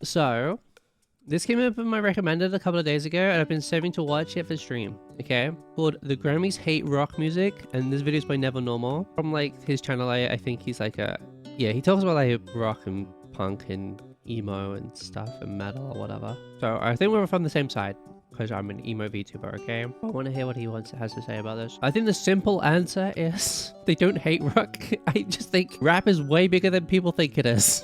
So, this came up in my recommended a couple of days ago, and I've been saving to watch it for stream. Okay, called "The Grammys Hate Rock Music," and this video is by Never Normal from like his channel. I think he's like he talks about like rock and punk and emo and stuff and metal or whatever. So I think we're from the same side because I'm an emo VTuber. Okay, I want to hear what he has to say about this. I think the simple answer is they don't hate rock. I just think rap is way bigger than people think it is.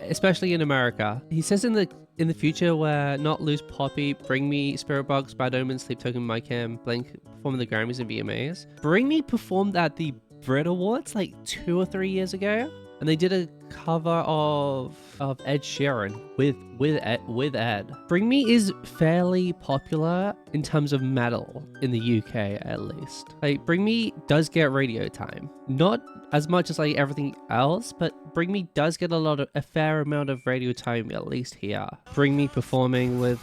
Especially in America. He says in the future where Not Loose, Poppy, Bring Me, Spirit Box, Bad Omens, Sleep Token, My Cam, Blink performing the Grammys and VMAs. Bring Me performed at the Brit Awards like 2 or 3 years ago, and they did a cover of Ed Sheeran with Ed. Bring Me is fairly popular in terms of metal in the UK at least. Like Bring Me does get radio time, not as much as like everything else, but Bring Me does get a fair amount of radio time at least here. Bring Me performing with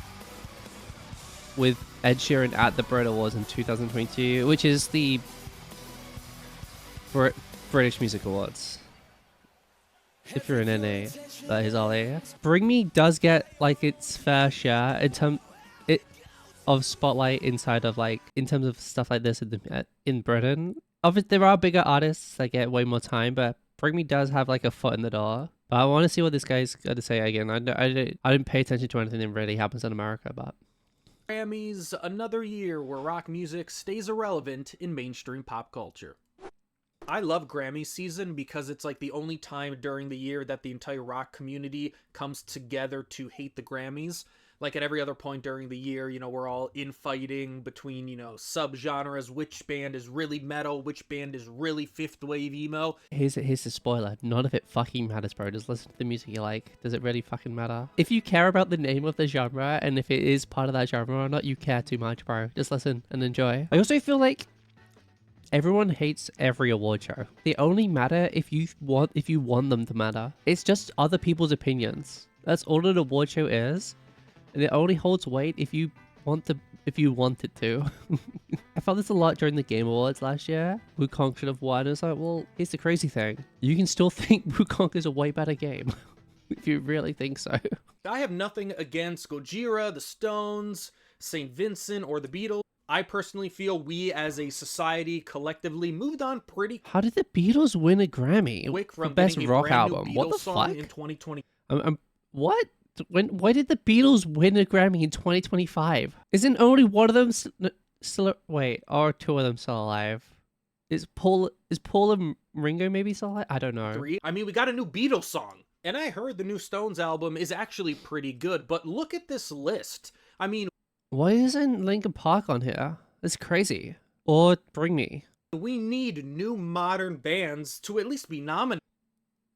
Ed Sheeran at the Brit Awards in 2022, which is the British Music Awards. If you're in NA, that is all it. Bring Me does get like its fair share of spotlight inside of like in terms of stuff like this in Britain. Obviously, there are bigger artists that get way more time, but Bring Me does have like a foot in the door. But I want to see what this guy's got to say again. I didn't pay attention to anything that really happens in America, but Grammys, another year where rock music stays irrelevant in mainstream pop culture. I love Grammy season because it's like the only time during the year that the entire rock community comes together to hate the Grammys. Like at every other point during the year, you know, we're all infighting between, you know, subgenres, which band is really metal, which band is really fifth wave emo. Here's the spoiler. None of it fucking matters, bro. Just listen to the music you like. Does it really fucking matter? If you care about the name of the genre and if it is part of that genre or not, you care too much, bro. Just listen and enjoy. I also feel like everyone hates every award show. They only matter if you want them to matter. It's just other people's opinions. That's all an award show is. And it only holds weight if you want it to. I felt this a lot during the Game Awards last year. Wukong should have won. It's like, well, here's the crazy thing. You can still think Wukong is a way better game. If you really think so. I have nothing against Gojira, the Stones, St. Vincent, or the Beatles. I personally feel we as a society collectively moved on pretty How did the Beatles win a Grammy? quick from best getting a rock brand new album. Beatles What the song fuck? in 2020. What? Why did the Beatles win a Grammy in 2025? Isn't only one of them still wait, or two of them still alive? Is Paul and Ringo maybe still alive? I don't know. I mean, we got a new Beatles song. And I heard the new Stones album is actually pretty good, but look at this list. I mean, why isn't Linkin Park on here? That's crazy. Or Bring Me. We need new modern bands to at least be nominated.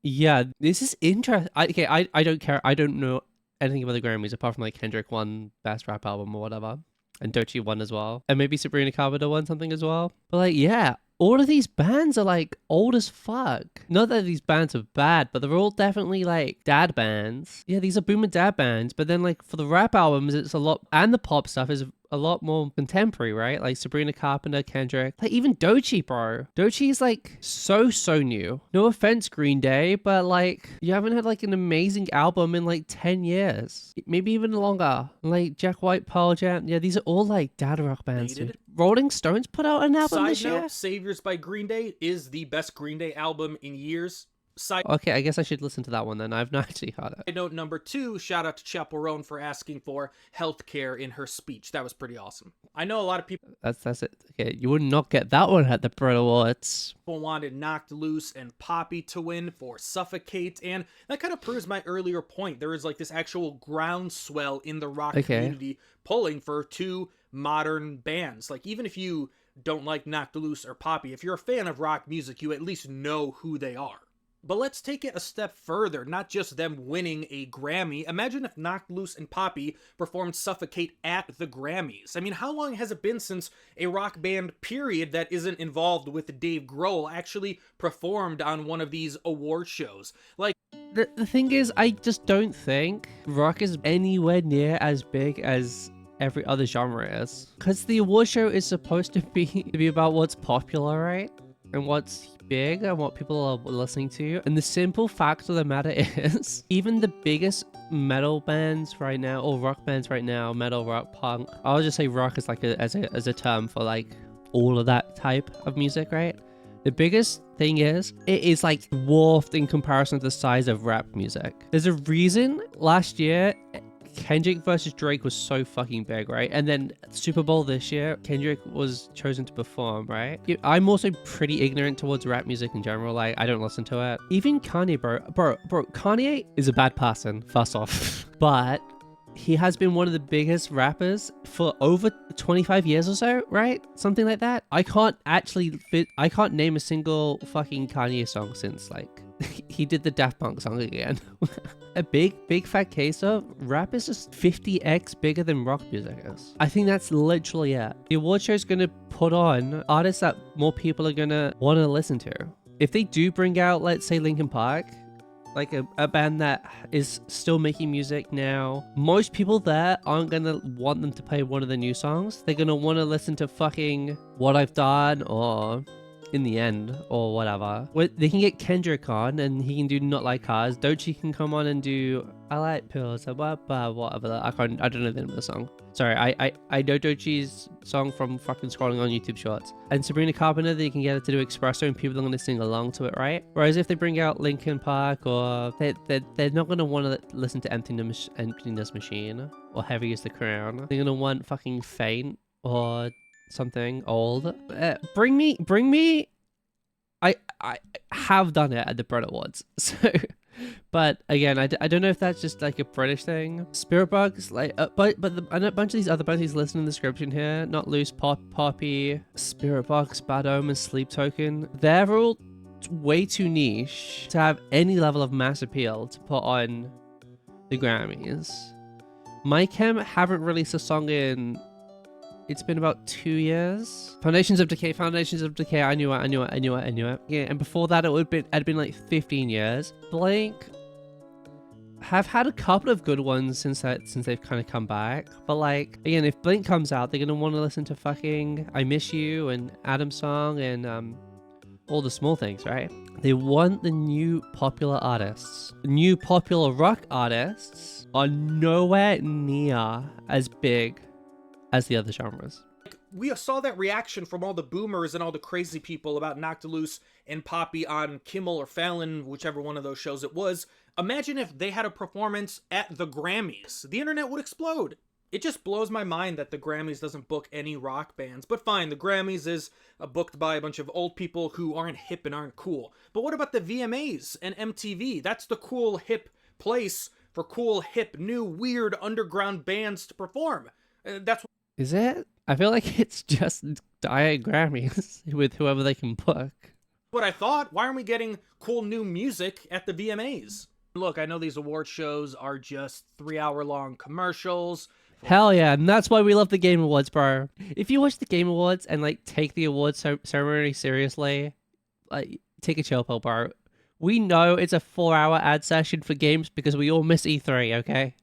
Yeah, this is interesting. I don't care. I don't know anything about the Grammys apart from like Kendrick won Best Rap Album or whatever. And Doechii won as well. And maybe Sabrina Carpenter won something as well. But like, yeah, all of these bands are like old as fuck. Not that these bands are bad, but they're all definitely like dad bands. Yeah, these are boomer dad bands. But then like for the rap albums, it's a lot, and the pop stuff is a lot more contemporary, right? Like Sabrina Carpenter, Kendrick, like even Doechii, bro. Doechii is like so new. No offense, Green Day, but like you haven't had like an amazing album in like 10 years, maybe even longer. Like Jack White, Pearl Jam, yeah, these are all like dad rock bands. Dude. Rolling Stones put out an album this year. Side note, Saviors by Green Day is the best Green Day album in years. Okay, I guess I should listen to that one then. I've not actually heard it. Side note number 2, shout out to Chaperone for asking for healthcare in her speech. That was pretty awesome. I know a lot of people... That's it. Okay, you would not get that one at the Brit Awards. People wanted Knocked Loose and Poppy to win for Suffocate, and that kind of proves my earlier point. There is like this actual groundswell in the rock community pulling for 2 modern bands. Like even if you don't like Knocked Loose or Poppy, if you're a fan of rock music, you at least know who they are. But let's take it a step further, not just them winning a Grammy. Imagine if Knocked Loose and Poppy performed Suffocate at the Grammys. I mean, how long has it been since a rock band, period, that isn't involved with Dave Grohl actually performed on one of these award shows? Like, the thing is, I just don't think rock is anywhere near as big as every other genre is. Because the award show is supposed to be about what's popular, right? And what's big and what people are listening to. And the simple fact of the matter is, even the biggest metal bands right now, or rock bands right now, metal, rock, punk, I'll just say rock is like as a term for like all of that type of music, right? The biggest thing is, it is like dwarfed in comparison to the size of rap music. There's a reason last year Kendrick versus Drake was so fucking big, right? And then Super Bowl this year, Kendrick was chosen to perform, right? I'm also pretty ignorant towards rap music in general. Like, I don't listen to it. Even Kanye, bro, Kanye is a bad person, first off. But he has been one of the biggest rappers for over 25 years or so, right? Something like that. I can't name a single fucking Kanye song since, like, he did the Daft Punk song again. A big fat case of rap is just 50x bigger than rock music is. I think that's literally it. The award show is going to put on artists that more people are going to want to listen to. If they do bring out, let's say, Linkin Park, like a band that is still making music now, most people there aren't gonna want them to play one of the new songs. They're gonna want to listen to fucking What I've Done or In the End or whatever. They can get Kendrick on and he can do Not Like Cars. Doechii can come on and do I Like Pills, whatever. I don't know the name of the song. Sorry, I know Doechii's song from fucking scrolling on YouTube Shorts. And Sabrina Carpenter, they can get her to do Espresso and people are going to sing along to it, right? Whereas if they bring out Linkin Park, or they're not going to want to listen to Emptiness Machine or Heavy is the Crown. They're going to want fucking Faint or something old. Bring me. I have done it at the Brit Awards, so. But again, I don't know if that's just like a British thing. Spirit Bugs, like, I know a bunch of these other bands he's listed in the description here. Not Loose, Poppy, Spirit Bugs, Bad Omen, Sleep Token. They're all way too niche to have any level of mass appeal to put on the Grammys. My Chem haven't released a song in, it's been about 2 years. Foundations of Decay, I knew it. Yeah, and before that it'd been like 15 years. Blink have had a couple of good ones since they've kind of come back. But like, again, if Blink comes out, they're gonna want to listen to fucking I Miss You and Adam's Song and all the small things, right? They want the new popular artists. New popular rock artists are nowhere near as big as the other genres. We saw that reaction from all the boomers and all the crazy people about Knocked Loose and Poppy on Kimmel or Fallon, whichever one of those shows it was. Imagine if they had a performance at the Grammys. The internet would explode. It just blows my mind that the Grammys doesn't book any rock bands. But fine, the Grammys is booked by a bunch of old people who aren't hip and aren't cool. But what about the VMAs and MTV? That's the cool, hip place for cool, hip, new, weird, underground bands to perform. That's Is it? I feel like it's just Diet Grammys with whoever they can book. what I thought. Why aren't we getting cool new music at the VMAs? Look, I know these award shows are just 3-hour-long commercials. Hell yeah, and that's why we love the Game Awards, bro. If you watch the Game Awards and like take the awards ceremony seriously, like take a chill pill, bro. We know it's a 4-hour ad session for games because we all miss E3, okay?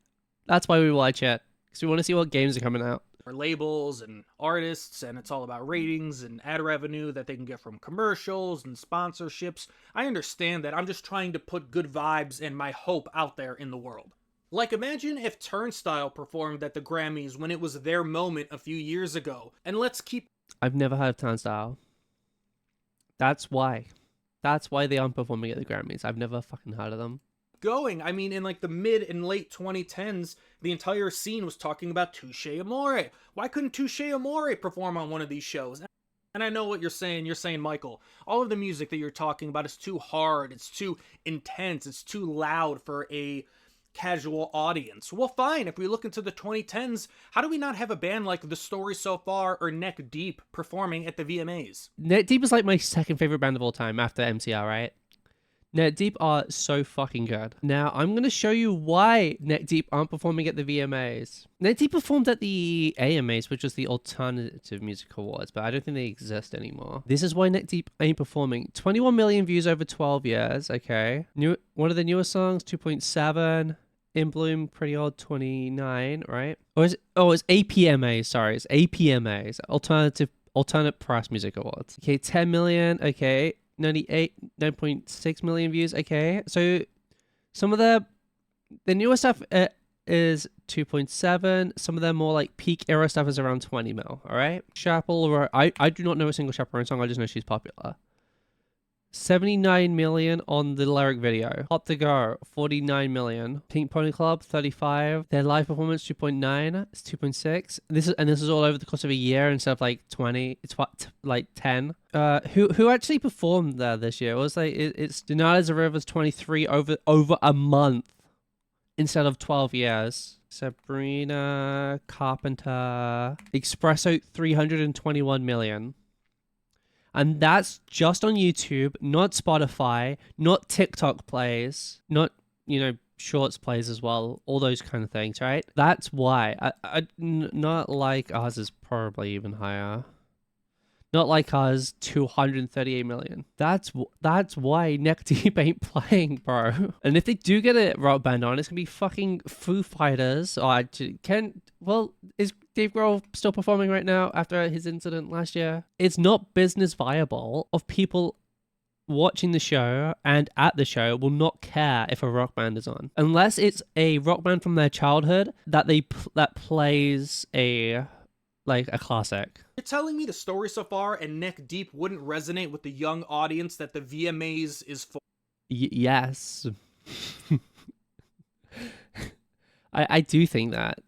That's why we watch it, because we want to see what games are coming out. For labels and artists, and it's all about ratings and ad revenue that they can get from commercials and sponsorships. I understand that. I'm just trying to put good vibes and my hope out there in the world. Like, imagine if Turnstile performed at the Grammys when it was their moment a few years ago. And let's keep... I've never heard of Turnstile. That's why. That's why they aren't performing at the Grammys. I've never fucking heard of them. Going. I mean, in like the mid and late 2010s, the entire scene was talking about Touche Amore. Why couldn't Touche Amore perform on one of these shows? And I know what you're saying. You're saying, Michael, all of the music that you're talking about is too hard. It's too intense. It's too loud for a casual audience. Well, fine. If we look into the 2010s, how do we not have a band like The Story So Far or Neck Deep performing at the VMAs? Neck Deep is like my second favorite band of all time after MCR, right? Neck Deep are so fucking good. Now, I'm going to show you why Neck Deep aren't performing at the VMAs. Neck Deep performed at the AMAs, which was the Alternative Music Awards, but I don't think they exist anymore. This is why Neck Deep ain't performing. 21 million views over 12 years, okay. One of the newer songs, 2.7. In Bloom, pretty old, 29, right? Or is it? Oh, it's APMA, sorry. It's APMAs, Alternate Price Music Awards. Okay, 10 million, okay. 9.6 million views. Okay, so some of the newer stuff is 2.7. Some of the more like peak era stuff is around 20 mil. All right, Chappell. I do not know a single Chaperone song. I just know she's popular. 79 million on the lyric video. Hot to Go, 49 million. Pink Pony Club, 35. Their live performance, 2.9. It's 2.6. This is all over the course of a year instead of like 20. It's what, like 10. Who actually performed there this year? It was like it's Denali Rivers 23 over a month instead of 12 years. Sabrina Carpenter, Espresso, 321 million. And that's just on YouTube, not Spotify, not TikTok plays, not, shorts plays as well, all those kind of things, right? That's why. Not like ours is probably even higher. Not like ours, 238 million. That's why Neck Deep ain't playing, bro. And if they do get a rock band on, it's gonna be fucking Foo Fighters. Is Dave Grohl still performing right now after his incident last year? It's not business viable of people watching the show and at the show will not care if a rock band is on. Unless it's a rock band from their childhood that that plays a classic. You're telling me the story so far and Neck Deep wouldn't resonate with the young audience that the VMAs is for? Yes. I do think that.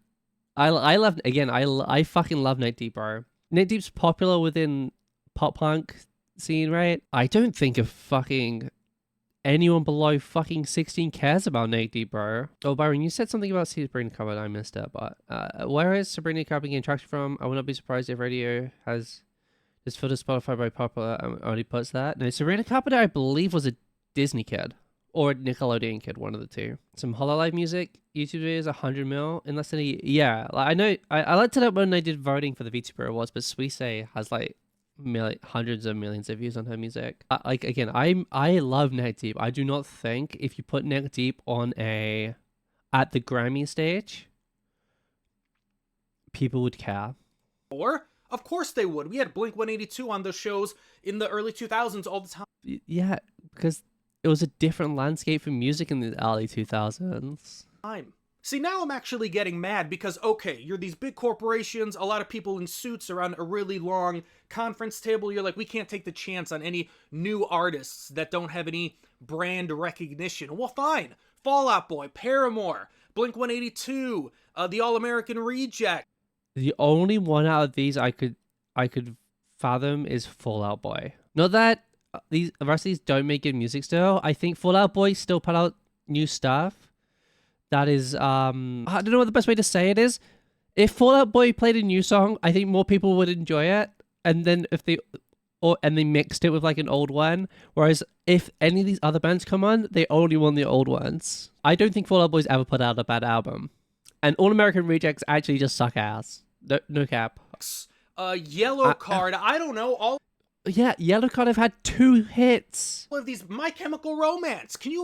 I fucking love Neck Deep, bro. Neck Deep's popular within pop punk scene, right? I don't think of fucking anyone below fucking 16 cares about Neck Deep, bro. Oh, Byron, you said something about Sabrina Carpenter. I missed it, but where is Sabrina Carpenter getting traction from? I would not be surprised if radio has this filter Spotify by popular only puts that. No, Sabrina Carpenter, I believe, was a Disney kid or a Nickelodeon kid, one of the two. Some Hololive music, YouTube videos, 100 mil in less than a year. Yeah, I know. I looked it up when I did voting for the Vtuber Awards, but Suisse has hundreds of millions of views on her music. I love Neck Deep. I do not think if you put Neck Deep on at the Grammy stage, people would care. Or of course they would. We had Blink-182 on those shows in the early 2000s all the time. Yeah, because it was a different landscape for music in the early 2000s. See, now I'm actually getting mad because, okay, you're these big corporations, a lot of people in suits around a really long conference table. You're like, we can't take the chance on any new artists that don't have any brand recognition. Well, fine. Fall Out Boy, Paramore, Blink-182, the All-American Reject. The only one out of these I could fathom is Fall Out Boy. Not that the rest of these don't make good music still. I think Fall Out Boy still put out new stuff. That is, I don't know what the best way to say it is. If Fall Out Boy played a new song, I think more people would enjoy it. And then they mixed it with like an old one. Whereas if any of these other bands come on, they only want the old ones. I don't think Fall Out Boy's ever put out a bad album. And All American Rejects actually just suck ass. No cap. Yellow Card, I don't know. Yeah, Yellow Card have had 2 hits. All of these My Chemical Romance. Can you?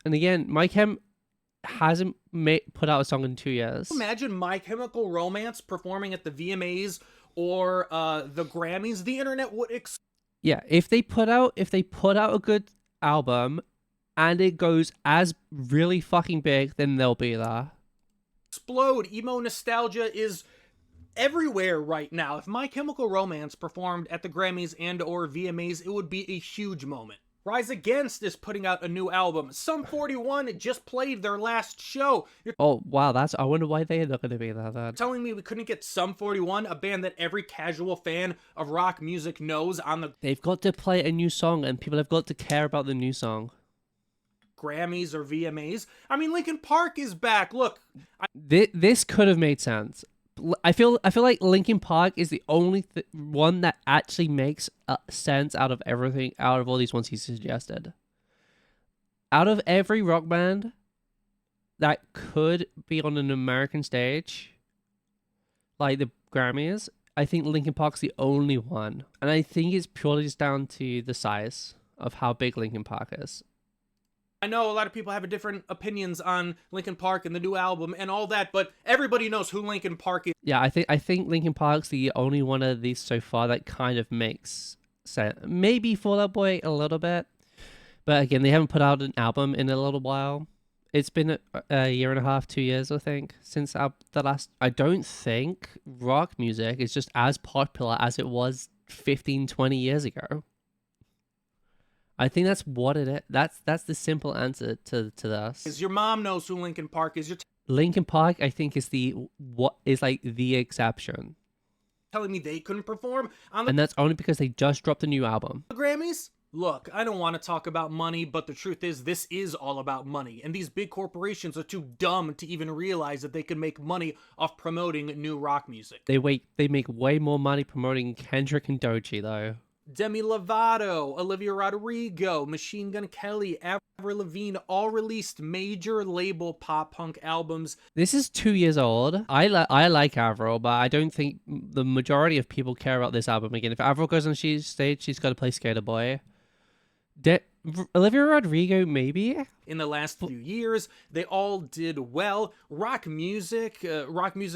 And again, My Chem hasn't put out a song in 2 years. Imagine My Chemical Romance performing at the VMAs or the Grammys. The internet would yeah, if they put out a good album and it goes as really fucking big, then they'll be there. Explode. Emo nostalgia is everywhere right now. If My Chemical Romance performed at the Grammys and or VMAs, it would be a huge moment. Rise Against is putting out a new album. Sum 41 just played their last show. Oh, wow, I wonder why they're not going to be there then. Telling me we couldn't get Sum 41, a band that every casual fan of rock music knows on the... They've got to play a new song and people have got to care about the new song. Grammys or VMAs. I mean, Linkin Park is back. Look. This could have made sense. I feel like Linkin Park is the only one that actually makes sense out of all these ones he suggested. Out of every rock band that could be on an American stage, like the Grammys, I think Linkin Park's the only one. And I think it's purely just down to the size of how big Linkin Park is. I know a lot of people have different opinions on Linkin Park and the new album and all that, but everybody knows who Linkin Park is. Yeah, I think Linkin Park's the only one of these so far that kind of makes Maybe Fall Out Boy a little bit. But again, they haven't put out an album in a little while. It's been a year and a half, 2 years, I think, since the last. I don't think rock music is just as popular as it was 15, 20 years ago. I think that's what it is. That's the simple answer to this. Is your mom knows who Linkin Park is? You're Linkin Park, I think, is the exception. telling me they couldn't perform on the And that's only because they just dropped a new album. Grammys? Look, I don't want to talk about money, but the truth is this is all about money. And these big corporations are too dumb to even realize that they can make money off promoting new rock music. They make way more money promoting Kendrick and Doechii, though. Demi Lovato, Olivia Rodrigo, Machine Gun Kelly, Avril Lavigne all released major label pop punk albums. This is 2 years old. I like Avril, but I don't think the majority of people care about this album again. If Avril goes on stage, she's got to play Skater Boy. Olivia Rodrigo, maybe? In the last few years, they all did well. Rock music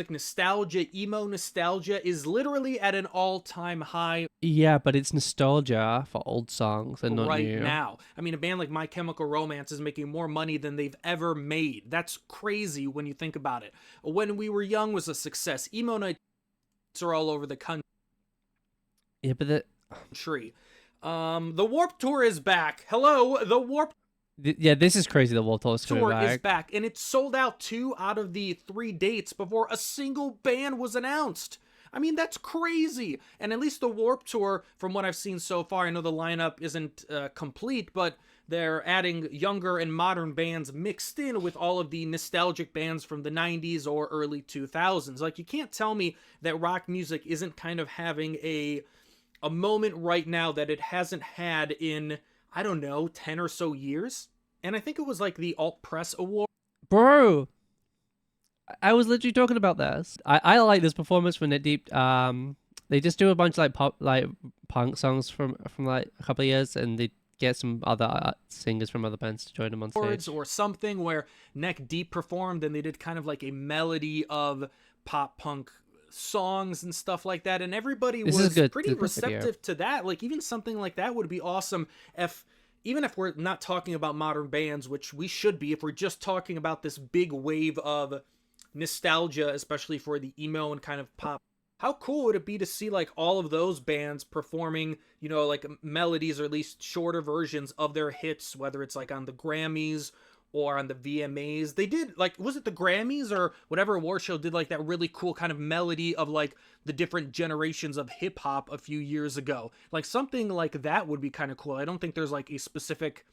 nostalgia, emo nostalgia is literally at an all-time high. Yeah, but it's nostalgia for old songs and not new. Right now. I mean, a band like My Chemical Romance is making more money than they've ever made. That's crazy when you think about it. When We Were Young was a success. Emo nights are all over the country. Yeah, but The Warped Tour is back. Hello, the Warped yeah, this is crazy. The Warped Tour is back, and it sold out 2 out of the 3 dates before a single band was announced. I mean, that's crazy. And at least the Warped Tour, from what I've seen so far, I know the lineup isn't complete, but they're adding younger and modern bands mixed in with all of the nostalgic bands from the 90s or early 2000s. Like, you can't tell me that rock music isn't kind of having a moment right now that it hasn't had in, I don't know, 10 or so years. And I think it was like the Alt Press Award. Bro, I was literally talking about this. I like this performance from Knit Deep. They just do a bunch of punk songs from like a couple of years, and they get some other singers from other bands to join them on stage. Or something where Neck Deep performed, and they did kind of like a melody of pop punk songs and stuff like that, and everybody was pretty receptive to that. Like, even something like that would be awesome even if we're not talking about modern bands, which we should be, if we're just talking about this big wave of nostalgia, especially for the emo and kind of pop. How cool would it be to see like all of those bands performing, you know, like melodies or at least shorter versions of their hits, whether it's like on the Grammys or on the VMAs. They did, like, was it the Grammys or whatever award show did like that really cool kind of melody of like the different generations of hip hop a few years ago. Like, something like that would be kind of cool. I don't think there's like a specific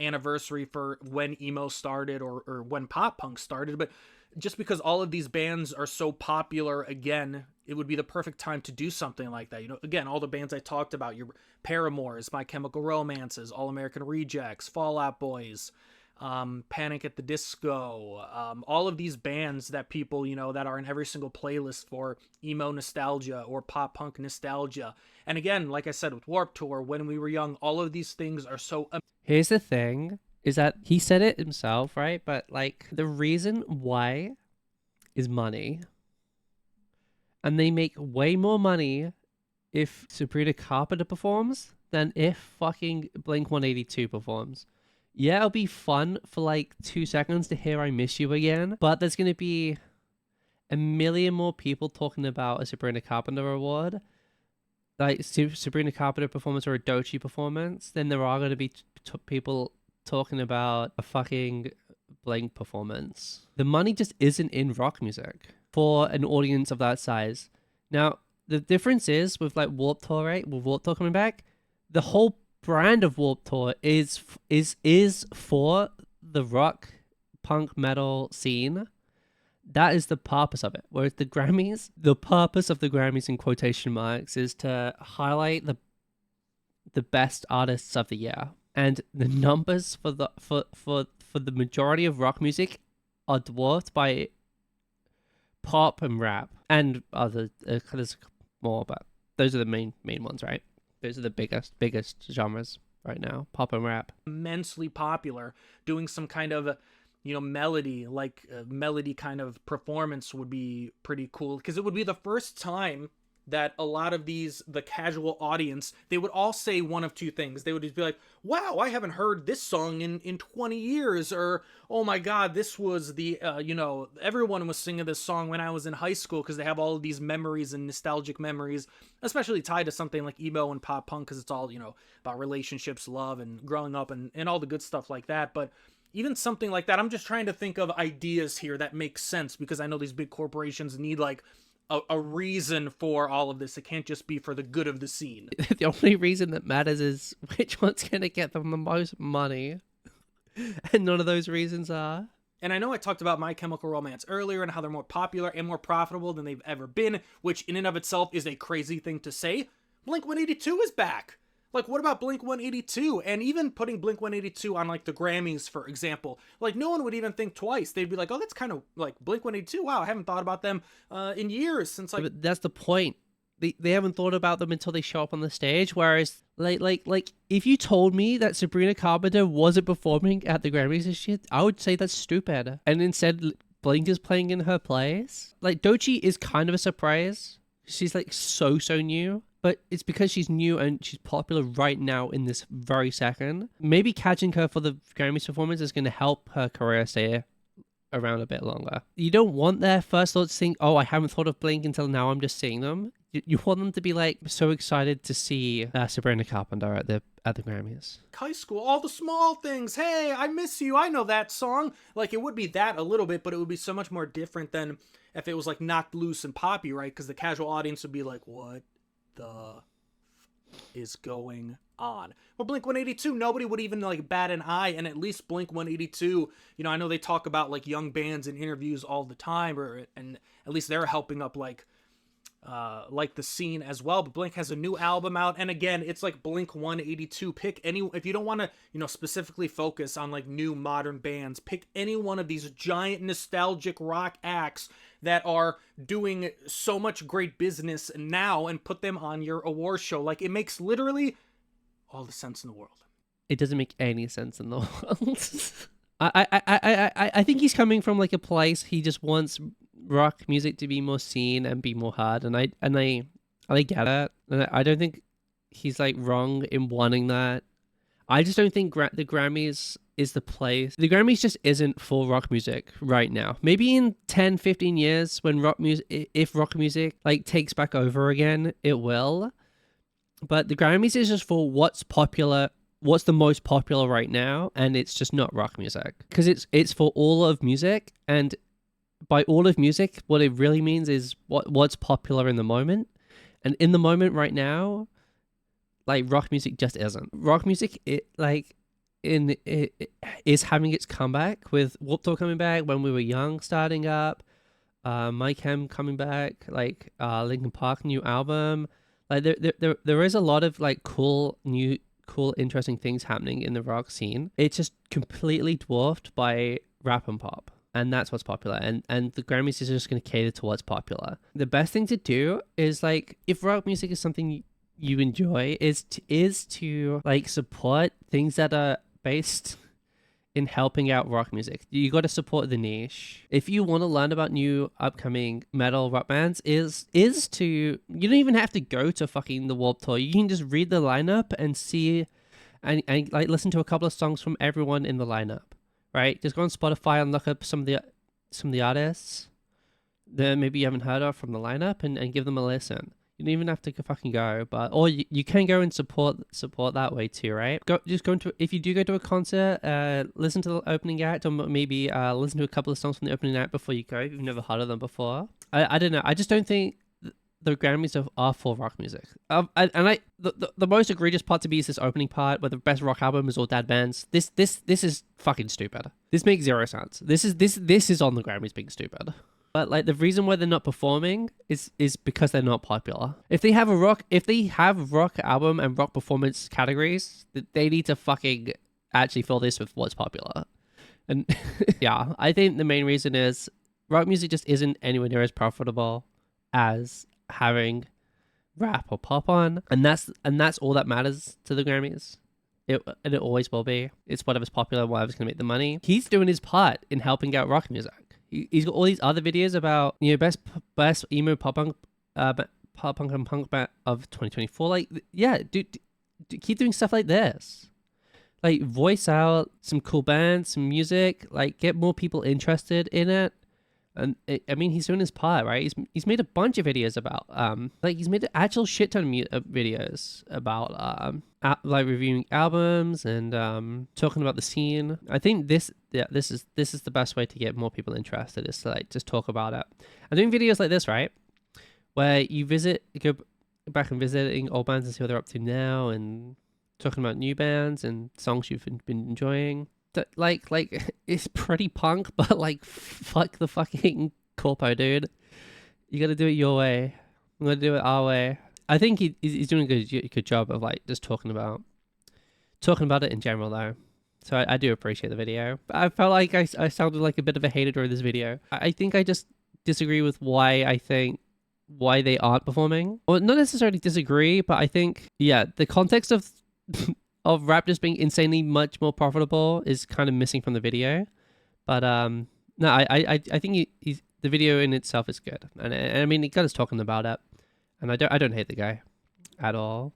anniversary for when emo started or when pop punk started, but just because all of these bands are so popular again, it would be the perfect time to do something like that. You know, again, all the bands I talked about, your Paramours, My Chemical Romances, All American Rejects, Fall Out Boys, Panic at the Disco, all of these bands that people, you know, that are in every single playlist for emo nostalgia or pop punk nostalgia. And again, like I said, with Warped Tour, When We Were Young, all of these things are so... Here's the thing, is that he said it himself, right? But like, the reason why is money. And they make way more money if Sabrina Carpenter performs than if fucking Blink-182 performs. Yeah, it'll be fun for like 2 seconds to hear I Miss You Again, but there's going to be a million more people talking about a Sabrina Carpenter award, like Sabrina Carpenter performance or a Doechii performance, than there are going to be people talking about a fucking Blink performance. The money just isn't in rock music for an audience of that size. Now, the difference is with like Warped Tour, right? With Warped Tour coming back, the whole brand of Warped Tour is for the rock punk metal scene. That is the purpose of it. Whereas the Grammys, the purpose of the Grammys in quotation marks is to highlight the best artists of the year. And the numbers for the majority of rock music are dwarfed by pop and rap and other there's more, but those are the main ones, right? Those are the biggest genres right now, pop and rap. Immensely popular, doing some kind of, you know, melody, like melody kind of performance would be pretty cool, because it would be the first time that a lot of the casual audience, they would all say one of two things. They would just be like, wow, I haven't heard this song in 20 years, or oh my god, this was the everyone was singing this song when I was in high school, because they have all of these memories and nostalgic memories, especially tied to something like emo and pop punk, because it's all about relationships, love, and growing up, and all the good stuff like that. But even something like that, I'm just trying to think of ideas here that make sense, because I know these big corporations need like a reason for all of this. It can't just be for the good of the scene. The only reason that matters is which one's going to get them the most money. And none of those reasons are. And I know I talked about My Chemical Romance earlier and how they're more popular and more profitable than they've ever been, which in and of itself is a crazy thing to say. Blink-182 is back. Like, what about Blink-182? And even putting Blink-182 on, like, the Grammys, for example, like, no one would even think twice. They'd be like, oh, that's kind of, like, Blink-182, wow, I haven't thought about them in years since, like... But that's the point. They haven't thought about them until they show up on the stage, whereas, like, if you told me that Sabrina Carpenter wasn't performing at the Grammys and shit, I would say that's stupid. And instead, Blink is playing in her place. Like, Doechii is kind of a surprise. She's, like, so new. But it's because she's new and she's popular right now in this very second. Maybe catching her for the Grammys performance is going to help her career stay around a bit longer. You don't want their first thoughts to think, oh, I haven't thought of Blink until now, I'm just seeing them. You want them to be like so excited to see Sabrina Carpenter at the Grammys. High school, all the small things. Hey, I miss you. I know that song. Like, it would be that a little bit, but it would be so much more different than if it was like Knocked Loose and Poppy, right? Because the casual audience would be like, what the is going on? Well, Blink-182, nobody would even like bat an eye, and at least Blink-182, I know they talk about like young bands in interviews all the time, and at least they're helping up like the scene as well. But Blink has a new album out, and again, it's like Blink-182. Pick any, if you don't want to specifically focus on like new modern bands, pick any one of these giant nostalgic rock acts that are doing so much great business now and put them on your award show. Like, it makes literally all the sense in the world. It doesn't make any sense in the world. I think he's coming from like a place, he just wants rock music to be more seen and be more heard, and I get it, and I don't think he's like wrong in wanting that. I just don't think the Grammys is the place. The Grammys just isn't for rock music right now. Maybe in 10-15 years when if rock music like takes back over again, it will. But the Grammys is just for what's popular, what's the most popular right now, and it's just not rock music. Because it's for all of music, and by all of music, what it really means is what's popular in the moment. And in the moment right now, like, rock music just isn't. Rock music, it is having its comeback with Weeto coming back, When We Were Young starting up, My Chem coming back, like Linkin Park new album. Like there is a lot of like cool, interesting things happening in the rock scene. It's just completely dwarfed by rap and pop. And that's what's popular. And the Grammys is just going to cater to what's popular. The best thing to do is, like, if rock music is something you enjoy, is to like support things that are based in helping out rock music. You got to support the niche. If you want to learn about new upcoming metal rock bands, you don't even have to go to fucking the Warped Tour. You can just read the lineup and see and like listen to a couple of songs from everyone in the lineup. Right? Just go on Spotify and look up some of the artists that maybe you haven't heard of from the lineup and give them a listen. You don't even have to fucking go, or you can go and support that way too, right? If you do go to a concert, listen to the opening act, or maybe listen to a couple of songs from the opening act before you go if you've never heard of them before. I don't know. I just don't think the Grammys are for rock music. The most egregious part to me is this opening part where the best rock album is all dad bands. This is fucking stupid. This makes zero sense. This is on the Grammys being stupid. But like the reason why they're not performing is because they're not popular. If they have rock album and rock performance categories, they need to fucking actually fill this with what's popular. And yeah, I think the main reason is rock music just isn't anywhere near as profitable as having rap or pop on, and that's all that matters to the Grammys. It always will be. It's whatever's popular, whatever's gonna make the money. He's doing his part in helping out rock music. He's got all these other videos about best emo pop pop punk and punk band of 2024. Like, yeah, keep doing stuff like this. Like, voice out some cool bands, some music. Like, get more people interested in it. And I mean, he's doing his part, right? He's made a bunch of videos about like he's made an actual shit ton of videos about like reviewing albums and talking about the scene. I think this is the best way to get more people interested, is to like just talk about it. I'm doing videos like this, right, where you go back and visiting old bands and see what they're up to now, and talking about new bands and songs you've been enjoying. Like it's pretty punk, but like fuck the fucking corpo, dude. You gotta do it your way. I'm gonna do it our way. I think he's doing a good job of like just talking about it in general though. So I do appreciate the video. I felt like I sounded like a bit of a hater during this video. I think I just disagree with why they aren't performing. Well, not necessarily disagree, but I think, yeah, the context of of rap just being insanely much more profitable is kind of missing from the video. But no, I think the video in itself is good, and I mean, he got us talking about it, and I don't hate the guy at all.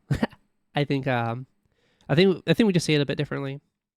I think we just see it a bit differently.